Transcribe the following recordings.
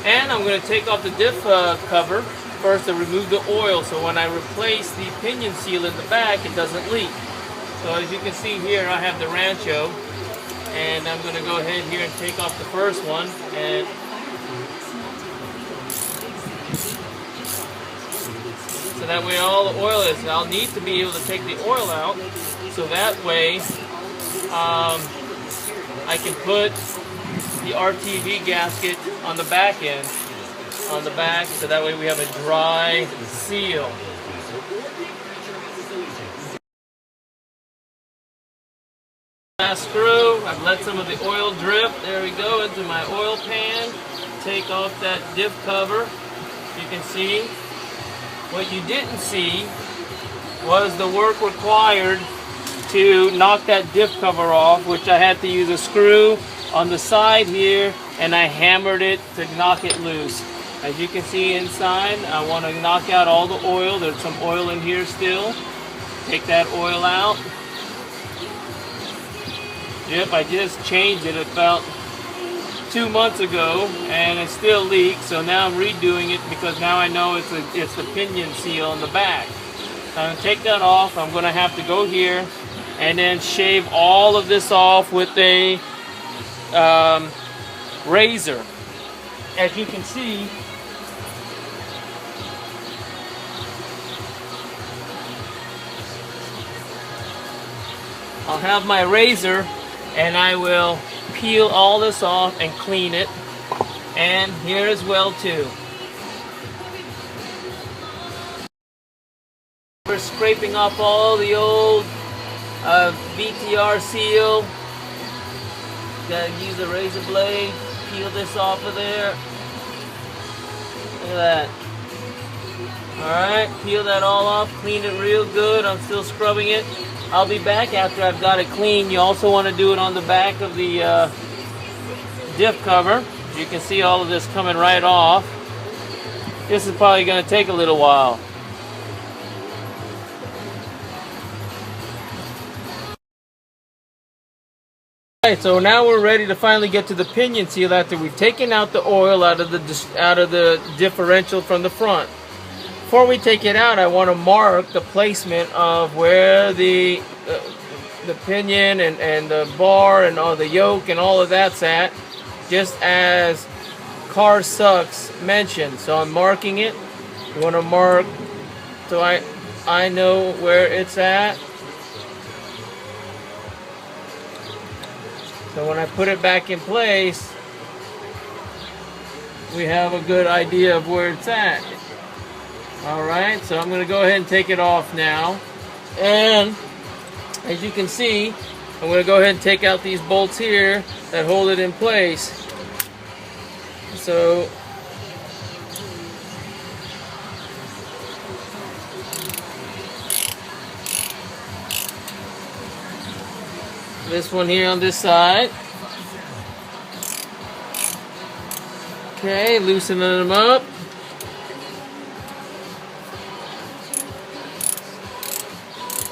And I'm going to take off the diff cover first to remove the oil, so when I replace the pinion seal in the back, it doesn't leak. So as you can see here, I have the Rancho, and I'm going to go ahead here and take off the first one, and so that way all the oil is. I'll need to be able to take the oil out, so that way I can put the RTV gasket on the back end, on the back, so that way we have a dry seal. Last screw, I've let some of the oil drip, there we go, into my oil pan. Take off that diff cover. You can see. What you didn't see was the work required to knock that diff cover off, which I had to use a screw on the side here, and I hammered it to knock it loose. As you can see inside, I want to knock out all the oil. There's some oil in here still. Take that oil out. Yep, I just changed it about 2 months ago, and it still leaks. So now I'm redoing it because now I know it's the pinion seal on the back. So I'm going to take that off. I'm going to have to go here and then shave all of this off with a razor. As you can see, I'll have my razor and I will peel all this off and clean it, and here as well too. We're scraping off all the old VTR seal. Gotta use a razor blade, peel this off of there. Look at that. Alright, peel that all off, clean it real good. I'm still scrubbing it. I'll be back after I've got it clean. You also want to do it on the back of the diff cover. You can see all of this coming right off. This is probably going to take a little while. Alright, so now we're ready to finally get to the pinion seal after we've taken out the oil out of the differential from the front. Before we take it out, I want to mark the placement of where the pinion and the bar and all the yoke and all of that's at, just as Car Sucks mentioned. So I'm marking it. You want to mark so I know where it's at. So when I put it back in place, we have a good idea of where it's at. Alright, so I'm going to go ahead and take it off now. And as you can see, I'm going to go ahead and take out these bolts here that hold it in place. So this one here on this side. Okay, loosening them up.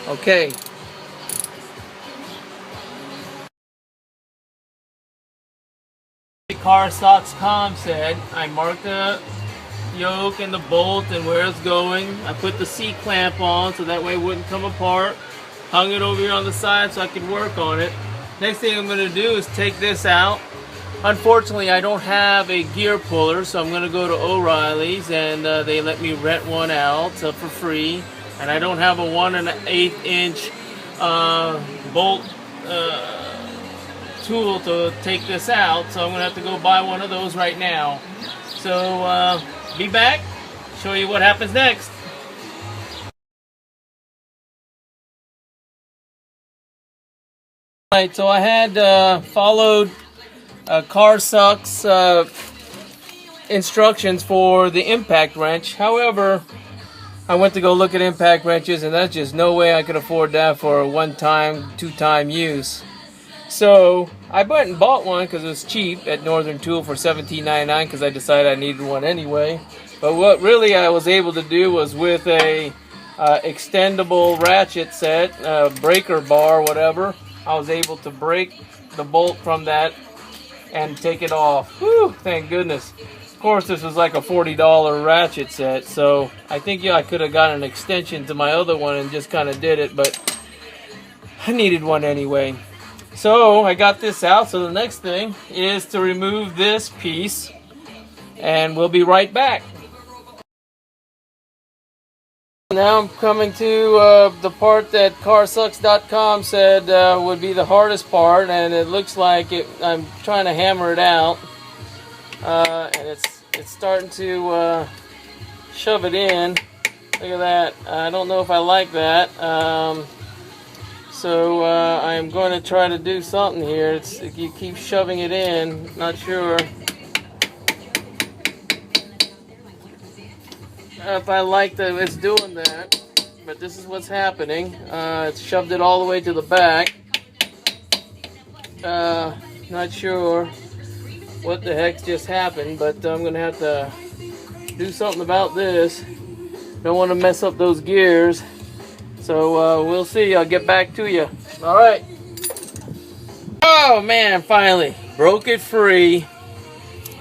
Okay. Car Sucks Com said, I marked the yoke and the bolt and where it's going. I put the C-clamp on so that way it wouldn't come apart. Hung it over here on the side so I could work on it. Next thing I'm going to do is take this out. Unfortunately, I don't have a gear puller, so I'm going to go to O'Reilly's, and they let me rent one out for free. And I don't have a 1 1/8 inch bolt tool to take this out, so I'm going to have to go buy one of those right now. So be back, show you what happens next. Alright, so I had followed Car Sucks instructions for the impact wrench. However, I went to go look at impact wrenches, and that's just no way I could afford that for a one-time, two-time use. So I went and bought one because it was cheap at Northern Tool for $17.99 because I decided I needed one anyway. But what really I was able to do was with a extendable ratchet set, breaker bar, whatever, I was able to break the bolt from that and take it off. Whew, thank goodness. Of course, this was like a $40 ratchet set, so I think I could have got an extension to my other one and just kind of did it, but I needed one anyway. So I got this out, so the next thing is to remove this piece, and we'll be right back. Now I'm coming to the part that carsucks.com said would be the hardest part, and it looks like I'm trying to hammer it out, and it's starting to shove it in. Look at that. I don't know if I like that. So I'm going to try to do something here. You keep shoving it in. Not sure if I like that it's doing that, but this is what's happening. It's shoved it all the way to the back. Not sure what the heck just happened, but I'm gonna have to do something about this. Don't want to mess up those gears, so we'll see. I'll get back to you. All right. Oh man, finally broke it free.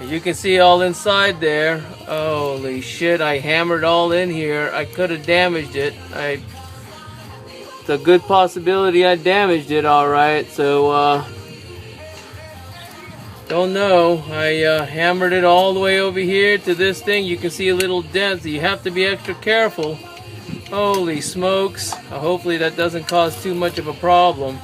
As you can see, all inside there. Holy shit, I hammered all in here. I could have damaged it. It's a good possibility I damaged it, alright. So, don't know. I hammered it all the way over here to this thing. You can see a little dent, so you have to be extra careful. Holy smokes. Hopefully that doesn't cause too much of a problem.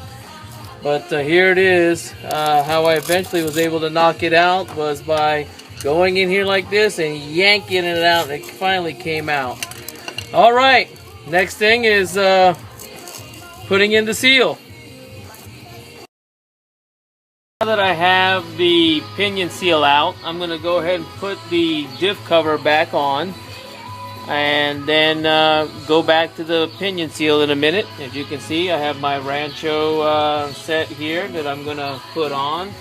But here it is. How I eventually was able to knock it out was by going in here like this and yanking it out. It finally came out. Alright, next thing is putting in the seal. Now that I have the pinion seal out, I'm going to go ahead and put the diff cover back on. And then go back to the pinion seal in a minute. As you can see, I have my Rancho set here that I'm going to put on.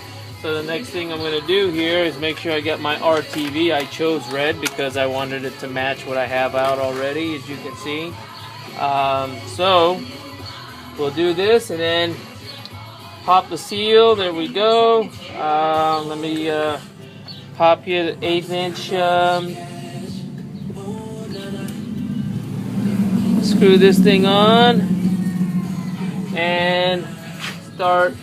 So the next thing I'm going to do here is make sure I get my RTV. I chose red because I wanted it to match what I have out already, as you can see. So we'll do this and then pop the seal. There we go. Let me pop here the 1/8 inch. Screw this thing on and start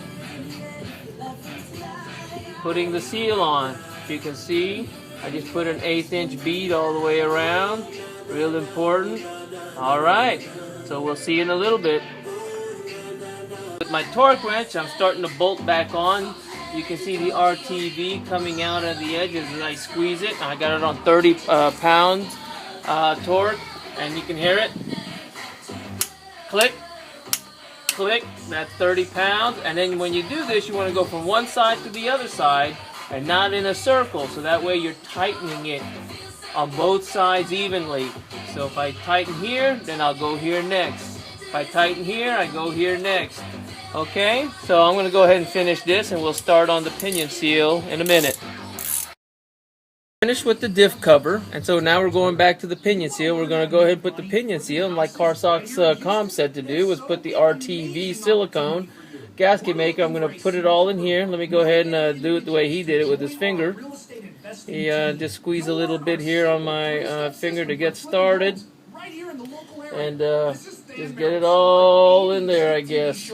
putting the seal on. You can see I just put an 1/8 inch bead all the way around. Real important. Alright, so we'll see in a little bit. With my torque wrench, I'm starting to bolt back on. You can see the RTV coming out of the edges as I squeeze it. I got it on 30 pounds torque, and you can hear it. Click, click, that's 30 pounds. And then when you do this, you want to go from one side to the other side and not in a circle. So that way you're tightening it on both sides evenly. So if I tighten here, then I'll go here next. If I tighten here, I go here next. Okay, so I'm going to go ahead and finish this and we'll start on the pinion seal in a minute. Finished with the diff cover, and so now we're going back to the pinion seal. We're going to go ahead and put the pinion seal, and like carsucks.com said to do, was put the RTV silicone gasket maker. I'm going to put it all in here. Let me go ahead and do it the way he did it with his finger. He just squeezed a little bit here on my finger to get started, and just get it all in there, I guess.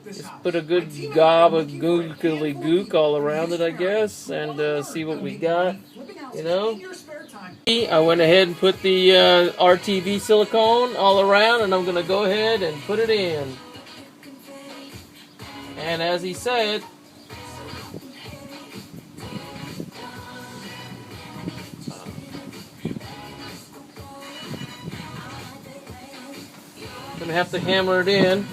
Just put a good gob of googly gook all around it, I guess, and see what we got. You know, I went ahead and put the RTV silicone all around, and I'm going to go ahead and put it in. And as he said, I'm going to have to hammer it in.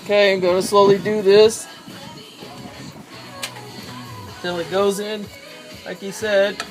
Okay, I'm going to slowly do this until it goes in, like he said.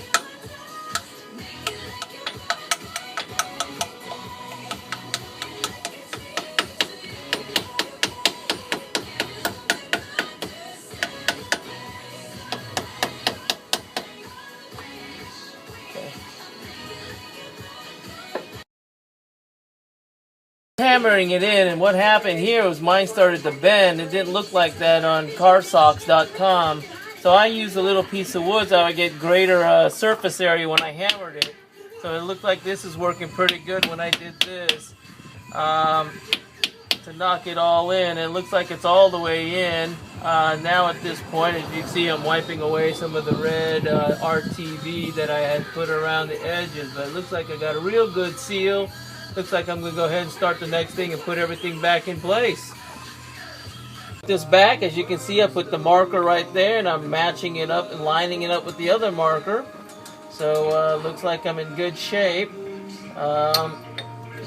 hammering it in, and what happened here was mine started to bend. It didn't look like that on carsocks.com. So I used a little piece of wood so I would get greater surface area when I hammered it. So it looked like this is working pretty good when I did this. To knock it all in. It looks like it's all the way in. Now at this point, as you can see, I'm wiping away some of the red RTV that I had put around the edges. But it looks like I got a real good seal. Looks like I'm going to go ahead and start the next thing and put everything back in place. This back, as you can see, I put the marker right there, and I'm matching it up and lining it up with the other marker. So looks like I'm in good shape.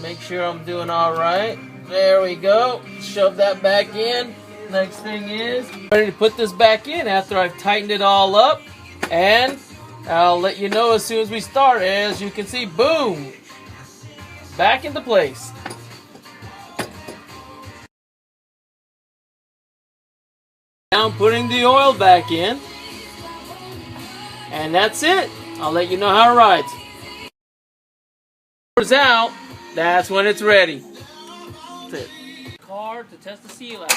Make sure I'm doing all right. There we go. Shove that back in. Next thing is ready to put this back in after I've tightened it all up, and I'll let you know as soon as we start. As you can see, boom, back into place. Now I'm putting the oil back in, and that's it. I'll let you know how it rides. It's out. That's when it's ready. That's it. Car to test the seal out.